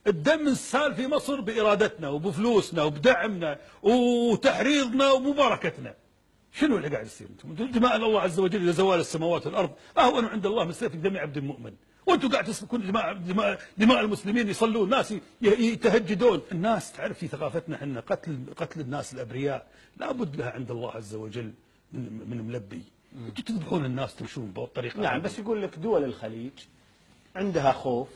الدم السال في مصر بإرادتنا وبفلوسنا وبدعمنا وتحريضنا ومباركتنا. شنو اللي قاعد يصير؟ انتم دماء الله عز وجل الى زوال السماوات والارض اهون عند الله من سفك دم عبد مؤمن، وانتم قاعد تسفكون دماء المسلمين، يصلون ناس يتهجدون. الناس تعرف في ثقافتنا احنا قتل الناس الابرياء لابد لها عند الله عز وجل من ملبي. انتم تذبحون الناس تمشون بالطريقه. نعم بس يقول لك دول الخليج عندها خوف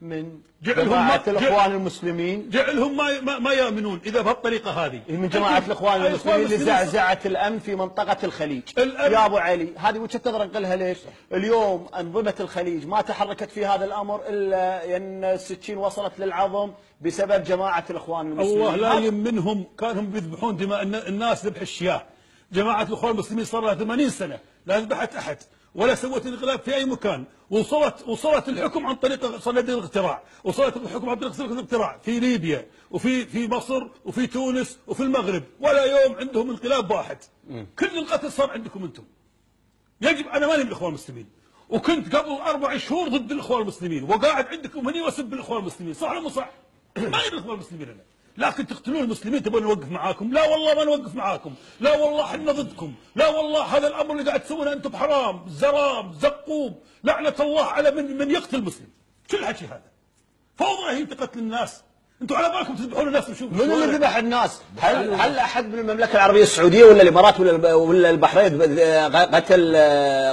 من جماعة الإخوان المسلمين، جعلهم ما يؤمنون إذا بهالطريقة هذه من جماعة الإخوان المسلمين اللي زعزعت الأمن في منطقة الخليج. يا أبو علي هذه وجهة نظر نقلها ليش؟ اليوم أنظمة الخليج ما تحركت في هذا الأمر إلا أن السكين وصلت للعظم بسبب جماعة الإخوان المسلمين. الله لا يمنهم، كانوا بيذبحون دماء الناس ذبح الشياه. جماعة الإخوان المسلمين صار لها 80 سنة لا ذبحت أحد ولا سوت انقلاب في اي مكان، وصلت الحكم عن طريق صناديق الاقتراع، وصلت الحكم عن طريق صناديق الاقتراع في ليبيا وفي مصر وفي تونس وفي المغرب، ولا يوم عندهم انقلاب واحد. كل القتل صار عندكم انتم. يجب، انا ماني من الاخوان المسلمين، وكنت قبل 4 شهور ضد الاخوان المسلمين، وقاعد عندكم هني واسب الاخوان المسلمين، صح ولا مو صح؟ ماني من الاخوان المسلمين انا. لكن تقتلون المسلمين تبون نوقف معاكم؟ لا والله ما نوقف معاكم، لا والله احنا ضدكم، لا والله هذا الامر اللي قاعد تسوونه انتم حرام، زرام، زقوم، لعنه الله على من يقتل المسلم. شو الحكي هذا؟ فوضى هي قتل الناس، انتم على بالكم تذبحون الناس وشوفوا من اللي ذبح الناس؟ هل احد من المملكه العربيه السعوديه ولا الامارات ولا البحرين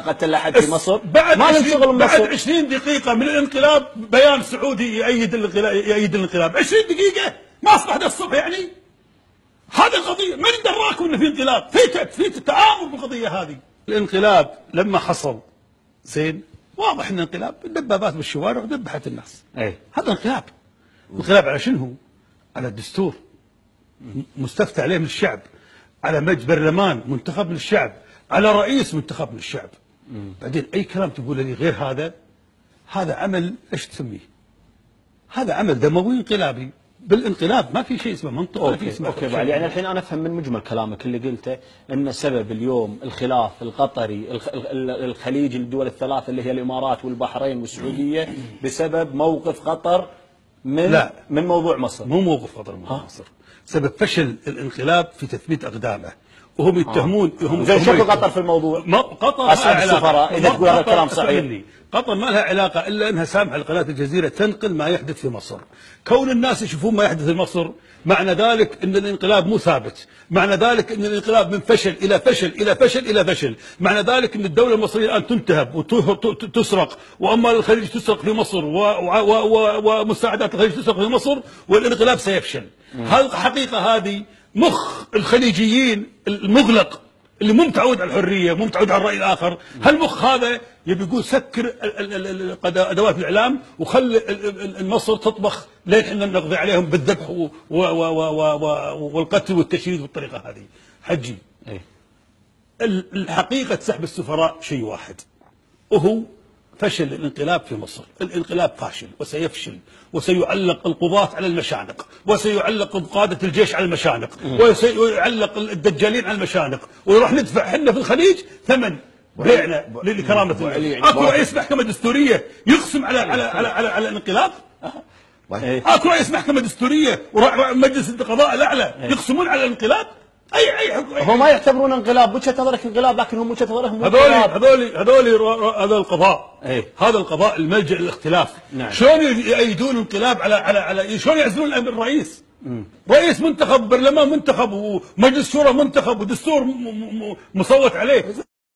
قتل احد في مصر؟ بعد 20 دقيقه من الانقلاب بيان سعودي يؤيد الانقلاب، 20 دقيقه ما اصبح ده الصبح يعني؟ هذه القضيه من دراكم انه في انقلاب؟ في تعامل بالقضيه هذه. الانقلاب لما حصل زين واضح ان انقلاب، الدبابات بالشوارع ذبحت الناس. هذا انقلاب. انقلاب على شنو؟ على الدستور مستفتى عليه من الشعب، على برلمان منتخب من الشعب، على رئيس منتخب من الشعب. بعدين اي كلام تقول لي غير هذا عمل ايش تسميه؟ هذا عمل دموي انقلابي. بالانقلاب ما في شيء اسمه منطق ولا في اسمه اوكي يعني الحين انا افهم من مجمل كلامك اللي قلته ان سبب اليوم الخلاف القطري الخليجي الدول الثلاث اللي هي الامارات والبحرين والسعوديه بسبب موقف قطر من موضوع مصر. مو موقف قطر من مصر، سبب فشل الانقلاب في تثبيت اقدامه، وهم يتهمون زين شكو قطر في الموضوع؟ قطر اسال السفراء اذا تقول هذا الكلام صحيح. قطر ما لها علاقه الا انها سامحه لقناه الجزيره تنقل ما يحدث في مصر. كون الناس يشوفون ما يحدث في مصر معنى ذلك ان الانقلاب مو ثابت، معنى ذلك ان الانقلاب من فشل الى فشل الى فشل الى فشل، معنى ذلك ان الدوله المصريه الان تنتهب وتسرق، واما الخليج تسرق في مصر ومساعدات الخليج تسرق في مصر، والانقلاب سيفشل. الحقيقه هذه مخ الخليجيين المغلق اللي مو متعود على الحريه، مو متعود على الراي الاخر، هالمخ هذا يبي يقول سكر ادوات الاعلام وخلي مصر تطبخ لين احنا نقضي عليهم بالذبح والقتل والتشريد بالطريقه هذه. حجي الحقيقه سحب السفراء شيء واحد، وهو فشل الانقلاب في مصر. الانقلاب فاشل وسيفشل، وسيعلق القضاة على المشانق، وسيعلق قادة الجيش على المشانق، وسيعلق الدجالين على المشانق، وراح ندفع احنا في الخليج ثمن بيعنا لكرامة الناس. اكو رئيس محكمة دستورية يقسم على الانقلاب؟ اكو رئيس محكمة دستورية ومجلس القضاء الاعلى يقسمون على الانقلاب؟ اي هم ما يعتبرون انقلاب، وجهة نظرك انقلاب لكن هم وجهة نظرهم هذا القضاء. هذا القضاء الملجأ للاختلاف. نعم. شلون يأيدون انقلاب على شلون يعزلون الرئيس؟ رئيس منتخب، برلمان منتخب، ومجلس شورى منتخب، ودستور مصوت عليه.